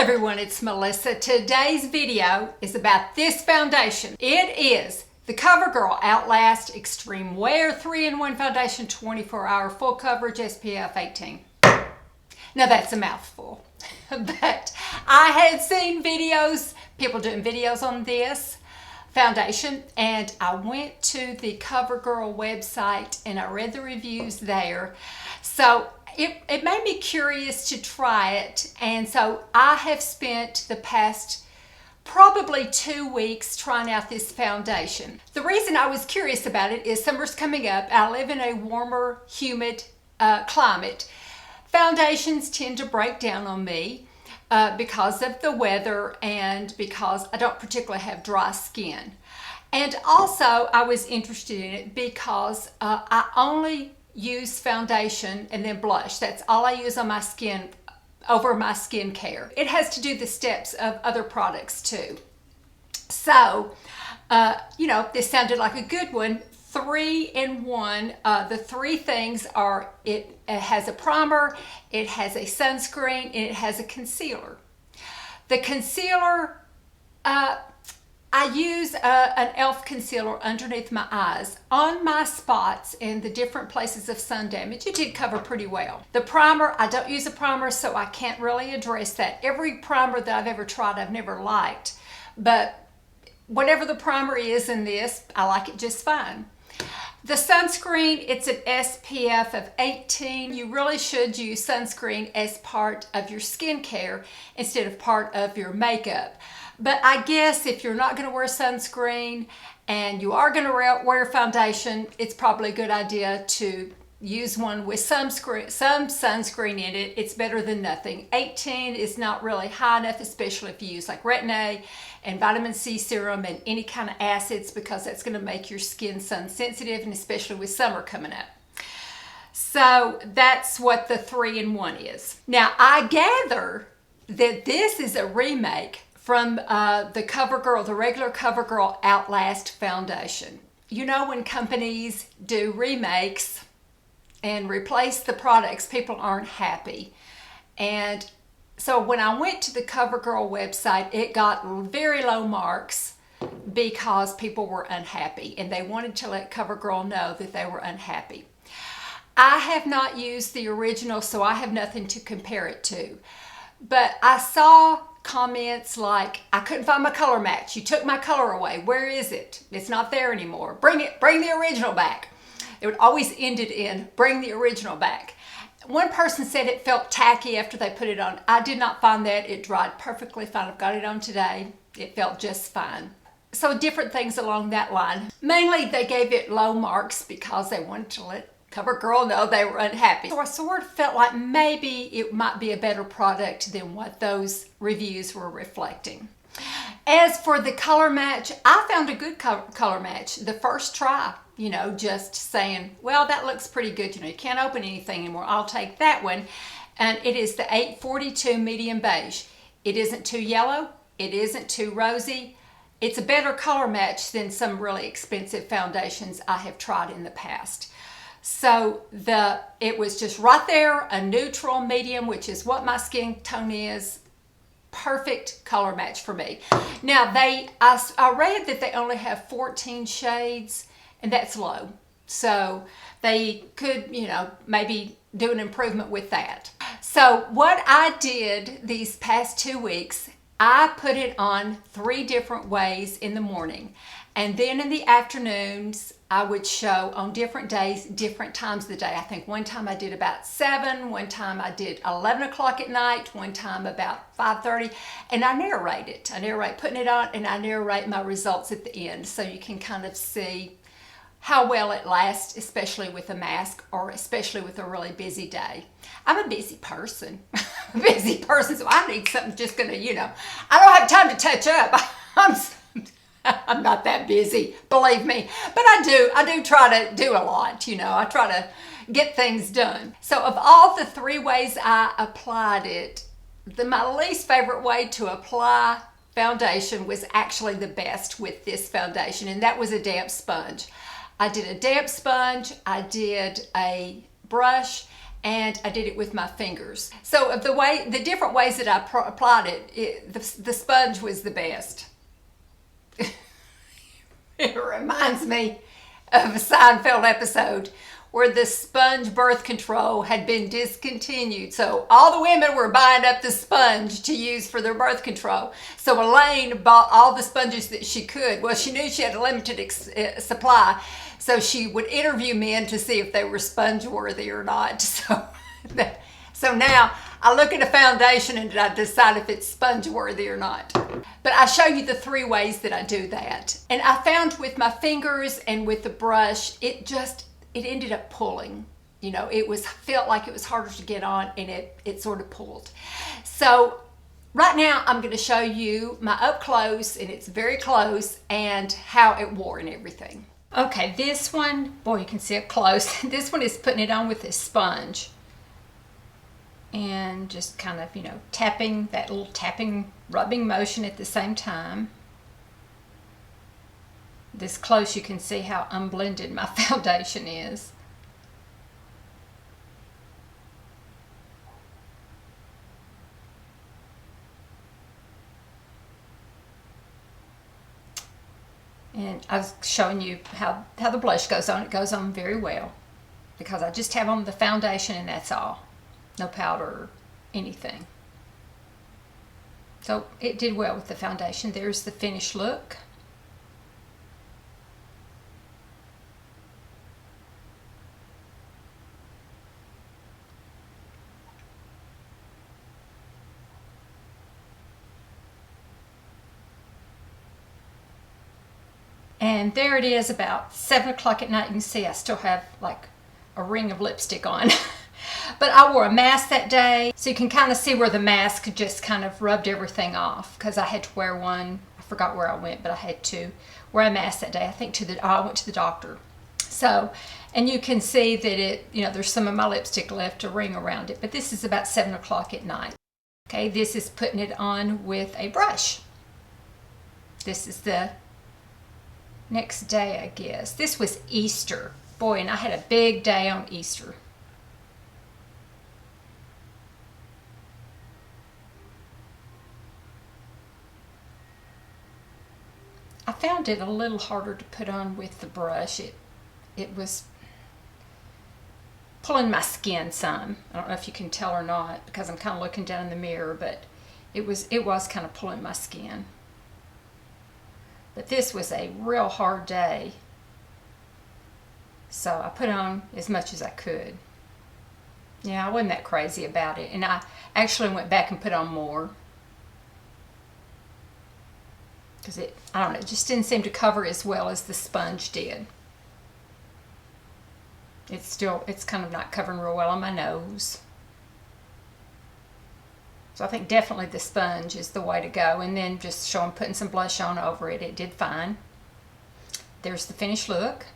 everyone, it's Melissa. Today's video is about this foundation. It is the CoverGirl Outlast Extreme Wear 3-in-1 Foundation, 24-hour full coverage, SPF 18. Now that's a mouthful, but I had seen videos, people doing videos on this foundation, and I went to the CoverGirl website and I read the reviews there. So it made me curious to try it, and so I have spent the past probably 2 weeks trying out this foundation. The reason I was curious about it is summer's coming up. I live in a warmer, humid climate. Foundations tend to break down on me because of the weather and because I don't particularly have dry skin. And also I was interested in it because I only use foundation and then blush. That's all I use on my skin, over my skincare. It has to do the steps of other products too. So, this sounded like a good one. 3-in-1. The three things are, it has a primer, it has a sunscreen, and it has a concealer. The concealer, I use an e.l.f. concealer underneath my eyes. On my spots and the different places of sun damage, it did cover pretty well. The primer, I don't use a primer, so I can't really address that. Every primer that I've ever tried, I've never liked. But whatever the primer is in this, I like it just fine. The sunscreen, it's an SPF of 18. You really should use sunscreen as part of your skincare instead of part of your makeup. But I guess if you're not going to wear sunscreen and you are going to wear foundation, it's probably a good idea to use one with some sunscreen in it. It's better than nothing. 18 is not really high enough, especially if you use like Retin A and vitamin C serum and any kind of acids, because that's going to make your skin sun sensitive, and especially with summer coming up. So that's what the 3-in-1 is. Now I gather that this is a remake from the CoverGirl, the regular CoverGirl Outlast foundation. You know, when companies do remakes and replace the products, people aren't happy. And so when I went to the CoverGirl website, it got very low marks because people were unhappy and they wanted to let CoverGirl know that they were unhappy. I have not used the original, so I have nothing to compare it to. But I saw comments like, I couldn't find my color match. You took my color away. Where is it? It's not there anymore. Bring the original back. It would always end it in, bring the original back. One person said it felt tacky after they put it on. I did not find that. It dried perfectly fine. I've got it on today. It felt just fine. So different things along that line. Mainly they gave it low marks because they wanted to let CoverGirl know they were unhappy. So I sort of felt like maybe it might be a better product than what those reviews were reflecting. As for the color match, I found a good color match the first try. Just saying, well, that looks pretty good. You can't open anything anymore. I'll take that one. And it is the 842 medium beige. It isn't too yellow. It isn't too rosy. It's a better color match than some really expensive foundations I have tried in the past. So it was just right there, a neutral medium, which is what my skin tone is. Perfect color match for me. Now I read that they only have 14 shades, and that's low. So they could, maybe do an improvement with that. So what I did these past 2 weeks, I put it on 3 different ways in the morning. And then in the afternoons, I would show on different days, different times of the day. I think one time I did about 7, one time I did 11 o'clock at night, one time about 5:30, and I narrate it. I narrate putting it on, and I narrate my results at the end, so you can kind of see how well it lasts, especially with a mask or especially with a really busy day. I'm a busy person, so I need something just gonna, I don't have time to touch up. I'm not that busy, believe me, but I do try to do a lot, I try to get things done. So of all the 3 ways I applied it, my least favorite way to apply foundation was actually the best with this foundation, and that was a damp sponge. I did a damp sponge, I did a brush, and I did it with my fingers. So of the different ways that I applied it, the sponge was the best. It reminds me of a Seinfeld episode where the sponge birth control had been discontinued. So all the women were buying up the sponge to use for their birth control. So Elaine bought all the sponges that she could. Well, she knew she had a limited supply, so she would interview men to see if they were sponge worthy or not. So now I look at a foundation and I decide if it's sponge worthy or not. But I show you the 3 ways that I do that. And I found with my fingers and with the brush, it ended up pulling. You know, felt like it was harder to get on, and it sort of pulled. So right now I'm going to show you my up close, and it's very close, and how it wore and everything. Okay, this one, boy, you can see it close. This one is putting it on with this sponge. And just kind of, you know, tapping, that little tapping, rubbing motion at the same time. This close, you can see how unblended my foundation is. And I was showing you how the blush goes on. It goes on very well because I just have on the foundation and that's all. No powder or anything. So it did well with the foundation. There's the finished look. And there it is, about 7 o'clock at night. You can see I still have like a ring of lipstick on. But I wore a mask that day, so you can kind of see where the mask just kind of rubbed everything off, because I had to wear one. I forgot where I went, but I had to wear a mask that day. I think I went to the doctor. So, and you can see that it, you know, there's some of my lipstick left, a ring around it, but this is about 7 o'clock at night. Okay, this is putting it on with a brush. This is the next day, I guess. This was Easter. Boy, and I had a big day on Easter. I found it a little harder to put on with the brush. It was pulling my skin some. I don't know if you can tell or not because I'm kind of looking down in the mirror, but it was kind of pulling my skin. But this was a real hard day, so I put on as much as I could. Yeah, I wasn't that crazy about it, and I actually went back and put on more. Because I don't know, it just didn't seem to cover as well as the sponge did. It's kind of not covering real well on my nose. So I think definitely the sponge is the way to go. And then just putting some blush on over it. It did fine. There's the finished look.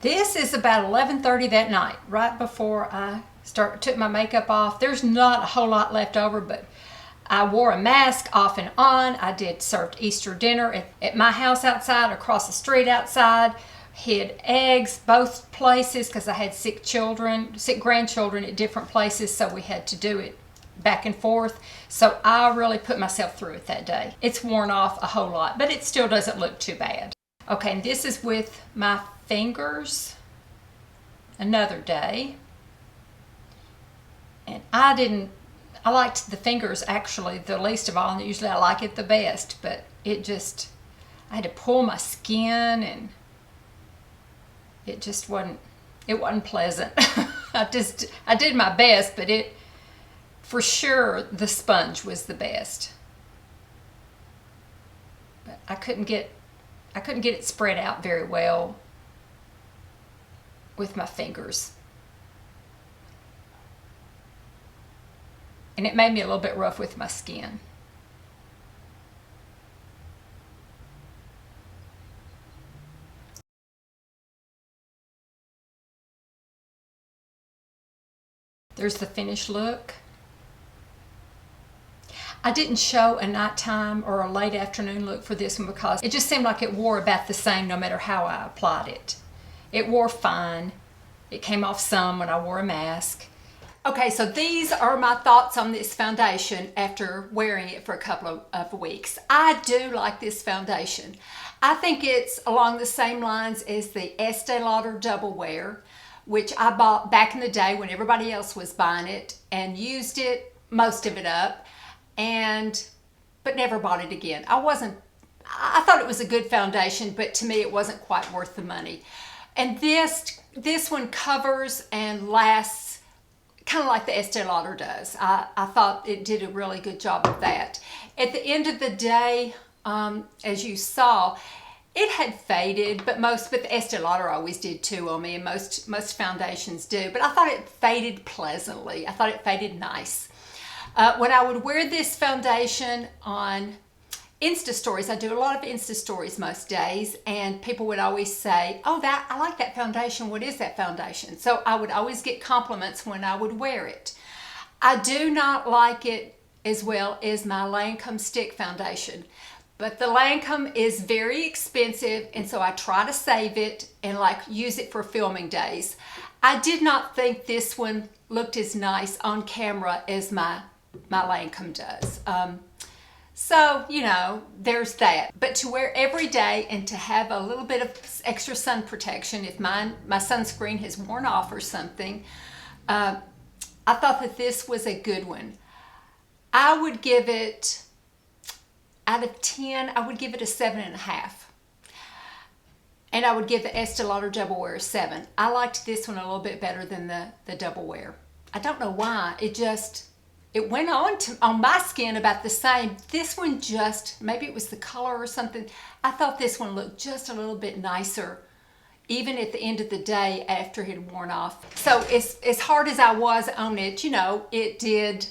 This is about 11:30 that night, right before I took my makeup off. There's not a whole lot left over, but I wore a mask off and on. I served Easter dinner at my house outside, across the street outside. Hid eggs both places because I had sick grandchildren at different places, so we had to do it back and forth. So I really put myself through it that day. It's worn off a whole lot, but it still doesn't look too bad. Okay, and this is with my fingers, another day. And I liked the fingers actually the least of all, and usually I like it the best, but I had to pull my skin, and it just wasn't pleasant. I did my best, but for sure the sponge was the best. But I couldn't get it spread out very well with my fingers. And it made me a little bit rough with my skin. There's the finished look. I didn't show a nighttime or a late afternoon look for this one because it just seemed like it wore about the same no matter how I applied it. It wore fine. It came off some when I wore a mask. Okay, so these are my thoughts on this foundation after wearing it for a couple of weeks. I do like this foundation. I think it's along the same lines as the Estee Lauder Double Wear, which I bought back in the day when everybody else was buying it and used it, most of it up, but never bought it again. I thought it was a good foundation, but to me it wasn't quite worth the money. And this one covers and lasts kind of like the Estee Lauder does. I thought it did a really good job of that. At the end of the day, as you saw, it had faded, but the Estee Lauder always did too on me, and most foundations do. But I thought it faded pleasantly. I thought it faded nice. When I would wear this foundation on Insta stories, I do a lot of Insta stories most days, and people would always say, "Oh, I like that foundation. What is that foundation?" So I would always get compliments when I would wear it. I do not like it as well as my Lancome Stick foundation, but the Lancome is very expensive, and so I try to save it and use it for filming days. I did not think this one looked as nice on camera as my Lancome does. So, there's that. But to wear every day and to have a little bit of extra sun protection, if my sunscreen has worn off or something, I thought that this was a good one. I would give it, out of 10, I would give it a 7.5. And I would give the Estee Lauder Double Wear a 7. I liked this one a little bit better than the Double Wear. I don't know why. It went on my skin about the same. This one maybe it was the color or something. I thought this one looked just a little bit nicer, even at the end of the day after it had worn off. So as hard as I was on it, it did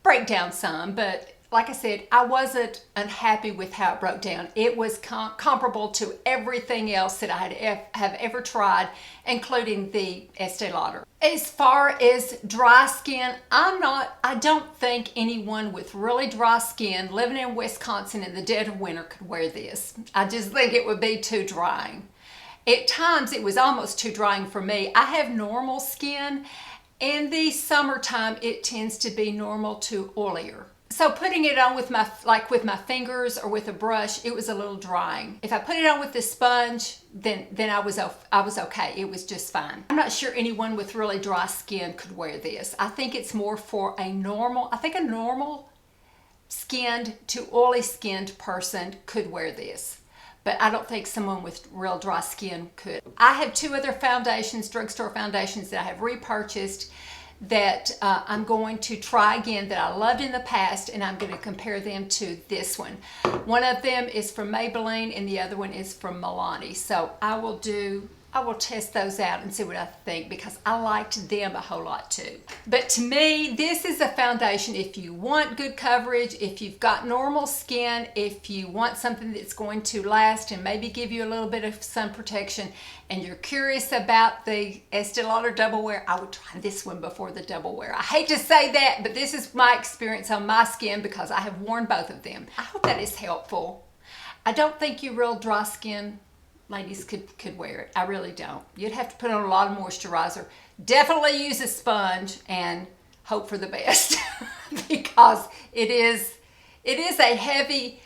break down some, but like I said, I wasn't unhappy with how it broke down. It was comparable to everything else that I have ever tried, including the Estee Lauder. As far as dry skin, I don't think anyone with really dry skin living in Wisconsin in the dead of winter could wear this. I just think it would be too drying. At times it was almost too drying for me. I have normal skin. In the summertime, it tends to be normal to oilier. So putting it on with my fingers or with a brush, it was a little drying. If I put it on with the sponge, then I was okay. It was just fine. I'm not sure anyone with really dry skin could wear this. I think it's more for a normal skinned to oily skinned person could wear this. But I don't think someone with real dry skin could. I have 2 other foundations, drugstore foundations, that I have repurchased that I'm going to try again that I loved in the past, and I'm going to compare them to this one. One of them is from Maybelline and the other one is from Milani. So I will test those out and see what I think, because I liked them a whole lot too. But to me, this is a foundation if you want good coverage, if you've got normal skin, if you want something that's going to last and maybe give you a little bit of sun protection, and you're curious about the Estee Lauder Double Wear, I would try this one before the Double Wear. I hate to say that, but this is my experience on my skin because I have worn both of them. I hope that is helpful. I don't think you real dry skin ladies could wear it. I really don't. You'd have to put on a lot of moisturizer. Definitely use a sponge and hope for the best because it is a heavy,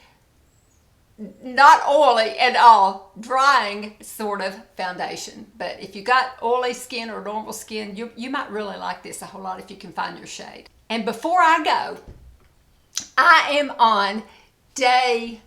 not oily at all, drying sort of foundation. But if you got oily skin or normal skin, you might really like this a whole lot if you can find your shade. And before I go, I am on day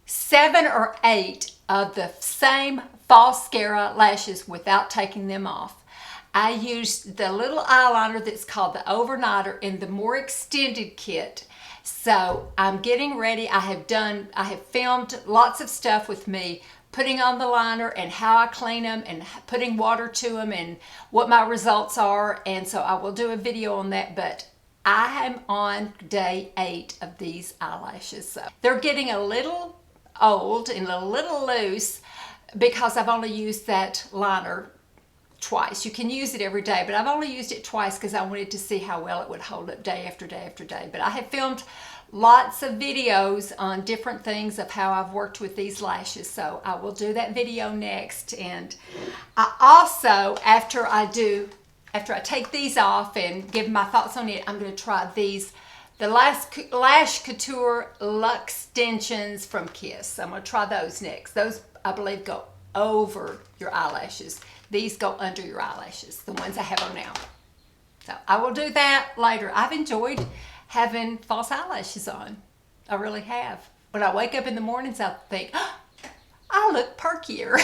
7 or 8 of the same Falscara lashes without taking them off. I used the little eyeliner that's called the Overnighter in the more extended kit. So I'm getting ready. I have filmed lots of stuff with me putting on the liner and how I clean them and putting water to them and what my results are. And so I will do a video on that, but I am on day 8 of these eyelashes. So they're getting a little old and a little loose because I've only used that liner twice. You can use it every day, but I've only used it twice because I wanted to see how well it would hold up day after day after day. But I have filmed lots of videos on different things of how I've worked with these lashes, so I will do that video next. And I also, after I take these off and give my thoughts on it, I'm going to try these, the Lash Couture Luxe Extensions from Kiss. I'm going to try those next. Those, I believe, go over your eyelashes. These go under your eyelashes, the ones I have on now. So I will do that later. I've enjoyed having false eyelashes on. I really have. When I wake up in the mornings, I think, oh, I look perkier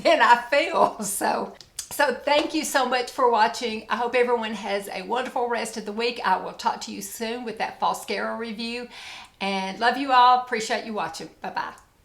than I feel. So thank you so much for watching. I hope everyone has a wonderful rest of the week. I will talk to you soon with that Falscara review. And love you all. Appreciate you watching. Bye-bye.